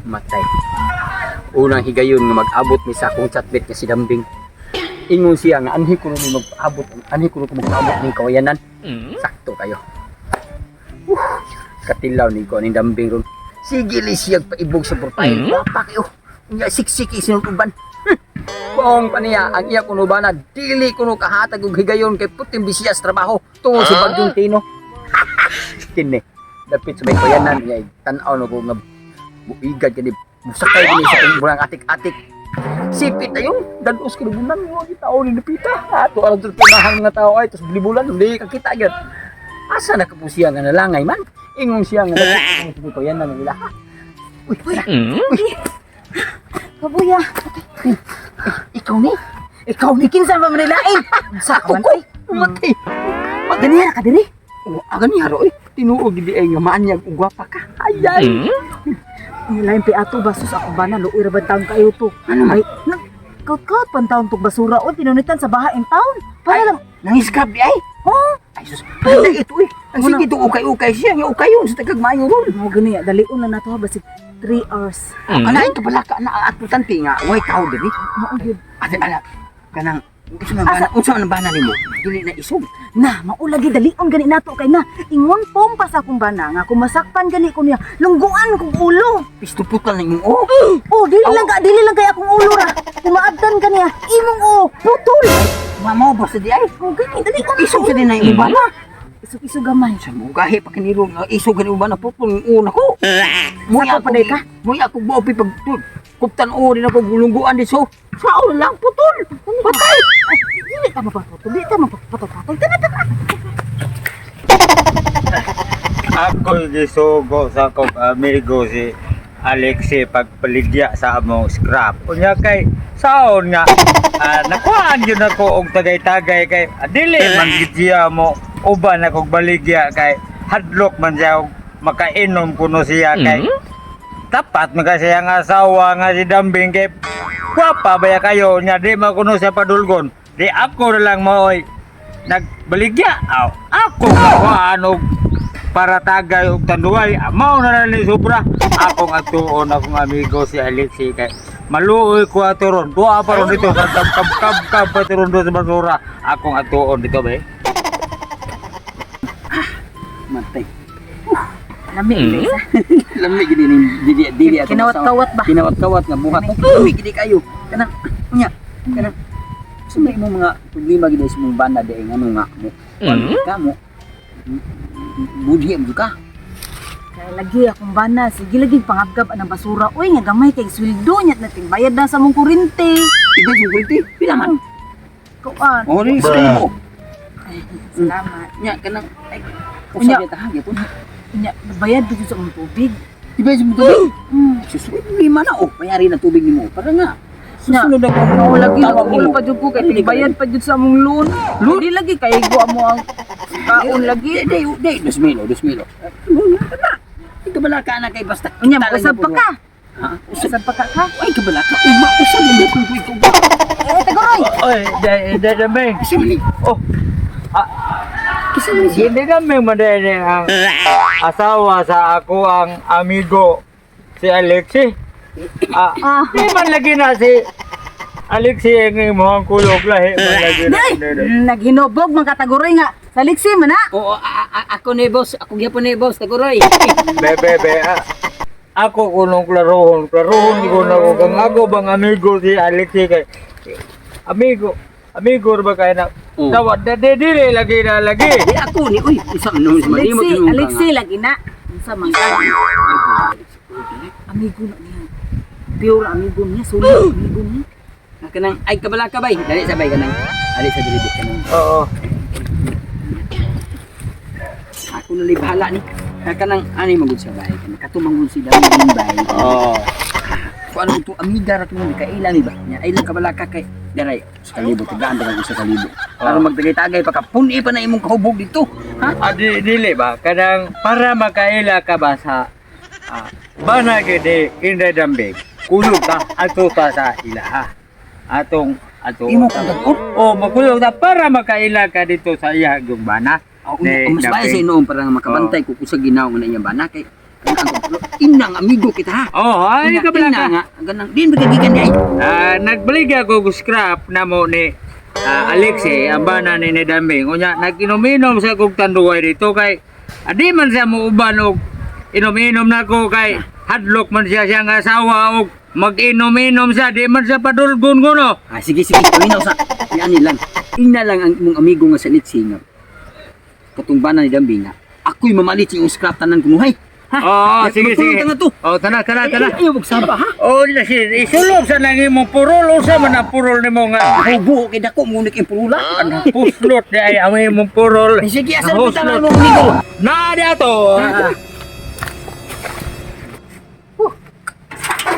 matay. Unang higayon nga mag-abot ni sa akong chatbit nga si Dambing. Ingon siya nga anhi ko ni mag-abot, anhi ko mag-abot ning kawayanan. Sakto kayo. Katilaw ni ko ning Dambing ron. Sige li siya paibog sa profile. Wapa kayo. Unya siksik isinong uban. Kung paniya ang iya kuno bana dili kuno kahatag og higayon kay puting bisiyas trabaho tungod sa Bagyong Tino. Kini dapit sa may kawayanan niya tan-aw no ko nga buigad kani musakay gini sa bulang atik-atik. Sipit ayon dados kinubunan mo gitaon ni napita. Ato alang tunahang nga tao ay tos bilibulan di kakita gyud. Asa na kapusiya nga nalangay man. Ingon siya nga dapit sa kawayanan nila. Uy. Kabuya. Ikaw ni kinsa ba manilain? Sa man oy. Matay. Magani ka diri. O agani haro oy. Tinuod gid ay nga maanyag ug gwapa ka. Ayay. Lain pi ato basus ako ba na luoy ra ba taon kayo to? Ano man? Ay, nagkaut-kaut pan taon tog basura o pinunitan sa baha in town. Para lang Nangiskab di ay. oh, Ay sus. Ay ito oy. Ang sige to ukay-ukay siya nga ukayon sa tagag maayo ron. mo gani dalion na nato ba si 3 hours. Anain ka pala ka na atutante nga way tao diri. Mao gyud. Ate ala kanang unsa man bana nimo? Dili na isog. Na, maulagi dalion gani nato kay na ingon pong pa sa akong bana nga kung masakpan gani ko niya lungguan kong ulo. Pisto-putal na imong oh. Oh, dili lang kay akong ulo ra. Kumaabtan kaniya imong putol. Mama ba sa di ay? Oh, gani dalion Isog sa din na imong bana. Isog gamay. Sa mo gahi pa kaniro nga isog gani bana putol ng una ko. Sako pa day ka? Moy ako bopi pag kuptan o din ako gulungguan di so. Sao lang putol. Patay. Dili ka mapaputol. Dili ka mapaputol. Tama. Ako gisugo sa kong amigo si Alexi pagpaligya sa among scrap. Unya kay saon nga nakuhaan yun ako og tagay-tagay kay dili man gidya mo uban ako baligya kay hadlok man siya og makainom kuno siya kay tapat man kasi ang asawa nga si Dambing kay gwapa baya kayo nya di man kuno siya padulgon. Di ako na lang maoy nagbaligya. Ako nakuhaan og para tagay og tanduay amaw na lang ni sobra akong atuon akong amigo si Alexi kay maluoy ko aturon duha pa ron dito kab paturon do sa basura akong atuon dito be Matay. Lami guys. Lamig gid dili ato. Kinawat-kawat ba? Kinawat-kawat nga buhat. Lamig gid kayo. Kanang nya kanang sumay mo mga problema gid sa mong banda di nga nga mo. Ka mo. Budhi mo ka. Kaya lagi akong bana, sige lagi pangabgab ang basura. Uy, nga gamay kay sweldo niya natin bayad na sa mong kuryente. Iba yung kulti. Pila man. Kuan. Oh, rin sa mo. Salamat. Nya kanang ay Unya. usa ta hagi po. Nya, bayad dito sa mong tubig. Iba yung tubig. Susunod lima na oh. Mayari na tubig nimo. Para nga. Nya, Susunod ako. oo, lagi Tawag na nimo. pa jud ko kay bayad pa jud sa mong loan. Loan? Di lagi kay go mo ang kaon lagi. Day, 2,000. Kabala ka na kay basta. Unya, kita lang usab na pa po. ka. Ha? Usab pa ka. Ay, kabala ka. Usab na dito ko. Eh, tagoy. oy Dambing Kasi mali. oh Kasi mali siya. hindi kami madali ang asawa sa ako ang amigo si Alexi. Di man lagi na si Alexi ang imong kulog lahi man lagi na. Naghinobog man kategory nga. Sa liksi man na. Oo, ako ni boss. Ako gyapon ni boss. Taguroy. Bebe, ako kunong klarohon di ko na ko kang ako bang amigo si Alexi kay amigo ba kaya na Oo. tawad dili lagi na lagi. Di ako ni. Uy, isa man sa mali mo. Alexi lagi na. Unsa man ka? Amigo na niya. Pure amigo niya, sulit amigo niya. Kanang ay kabala ka bay. Dali sabay kanang. Ali sa dili kanang. Oo. Ako na libahala ni. Kanang ani magud sa bay. Kanang katumangod sila ng bay. Oo. Kung ano ito, amiga ra ito kailan ni ba? Nya ay lang kabala ka kay daray sa kalibo, tigaan dagang sa kalibo. Para magtagay-tagay pa ka, puni pa na imong kahubog dito. Ha? Dili ba kanang para makaila ka ba sa bana gede Inday Dambing kulog ka ato pa sa ilaha atong Imo kung tag-on? makulog na para makaila ka dito sa iya yung bana. Mas bae sa inoon para nga makabantay ko kung sa ginawa nga na iyang bana kay Inang amigo kita ha. Oh, ay ka bala ka. nga. Ganang din bagagikan di ay. Nagbalik ako scrap na mo ni Alexi, ang bana ni Dambing. Unya, nag-inom-inom sa kong tanduay dito kay adi man siya mo uban og inom-inom na ko kay hadlock man siya siyang asawa og mag-inom-inom siya, di man siya padulgon ko no. Sige, paminaw sa. Yan lang. Ina lang ang mong amigo nga sa litsing. Katungbanan ni Dambing nga. Ako'y mamalit yung scrap tanan kunuhay. Ha? Oo, sige. Magtulong to. Oh, tana. Ayaw magsamba ha. Oh, isulog sa nang imong purol o sa man ang purol nimo nga. Hubo kay dako mo ning pulula. Puslot di ay ang imong purol. Sige, asa Ang kita puslot. mo amigo. Na di ato.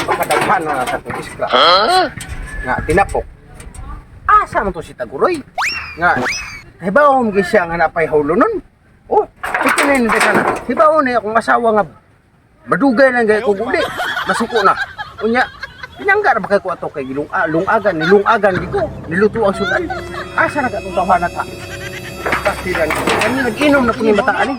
Makadaghan na sa itong iskra. Nga, tinapok. Asa man to si Taguroy? Nga, hibaw mo siya nga napay haulo nun. Oh, pikin na ka na. Hibaw na akong asawa nga madugay lang gaya ko guli. Masuko na. Unya, pinanggar ba kay ko ato kay lungagan, nilungagan di ko. Niluto ang sudan. Asa na ka itong tawanan ka? Pastilan ko. Ano, nag-inom na po ni bataan eh.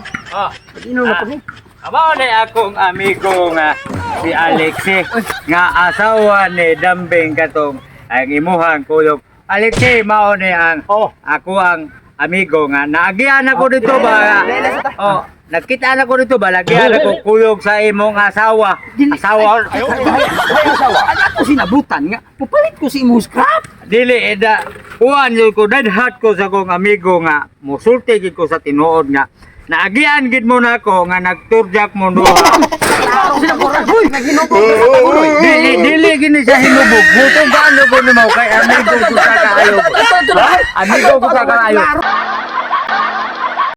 Nag-inom na po ni. Amo ni akong amigo nga si Alexi nga asawa ni Dambing katong ang imuhang kuyog. Alexi mao ni ang ako ang amigo nga naagian ako dito ba. Oh, nakita na ko dito ba lagian ako kuyog sa imong asawa. Asawa. Ay, asawa. Ako sinabutan nga. Pupalit ko si imong scrap. Dili eda kuan yun ko dadhat ko sa kong amigo nga musulti gid ko sa tinuod nga naagian gid mo na ako nga nagturjak mo duha. Ako sinaburan. Uy, naghinubog na sa Taguroy. Dili gini sa hinubog. Butong gaano ko ni mo kay amigo ko sa kaayo. Amigo ko sa kaayo.